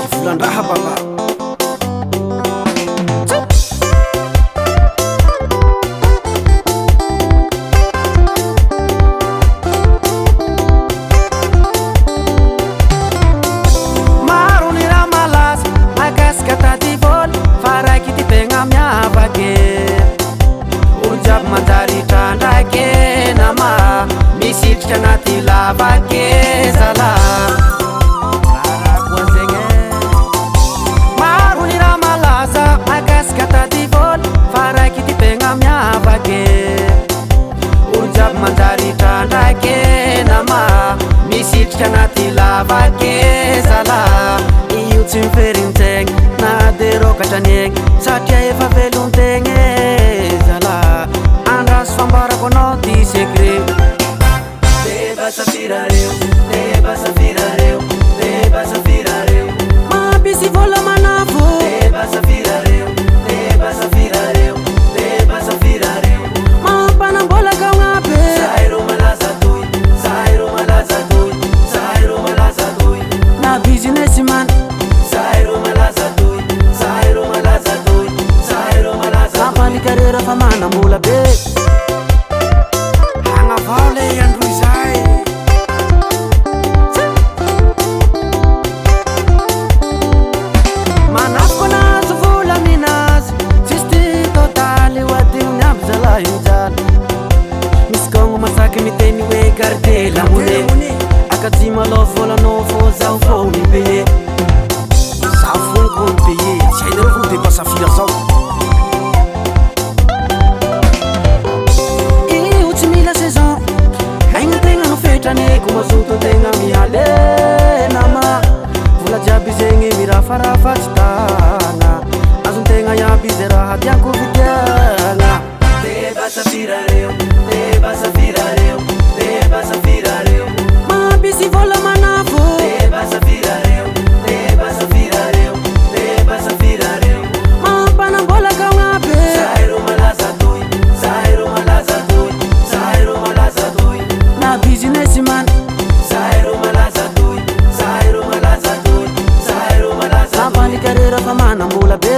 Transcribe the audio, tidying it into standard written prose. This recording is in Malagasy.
Ivulandraha baba maro ni raha malaza mahakasika tady vola fa raiky ty tegna miavake olo jiaby manjary trandrake nama misitriky anaty lavake zalahy manjary trandrake nama misitriky anaty lavake zalahy io tsy miferintegna na de rôkatra ny egny satria efa velontegna zalahy andraso fambarako anao ty secret beba safirareo beba safirareo beba safirareo mampisy vola manafo beba safirareo beba safirareo beba safirareo mampanambola kaognabe zairo malaza toy zairo malaza toy zairo malaza toy na business man zairo malaza toy zairo malaza toy zairo malaza ampany carrière fa manambola be hagnavao le andro izay manafoko anazy vola minazy tsisy totaly hoadigny aby zalahy injala misy kogno masaky miteny hoe garde lamone akaji malao volanao fô zaho fô mipeye zaho foniko mipeye tsy hainareo fô de pasafira zao io tsy mila saison aignategna nofetrane ko mazoto antegna miale nama vola jiaby zegny mirafarafa tsy tagna azontegna iaby ze raha tiako vidiagna beba safirareo beba safirareo beba safirareo mampisy vola manafo beba safirareo beba safirareo beba safirareo mampanambola kaognabe zairo malaza toy zairo malaza toy zairo malaza toy na business man zairo malaza toy zairo malaza toy zairo malaza ampany carrière fa manambola be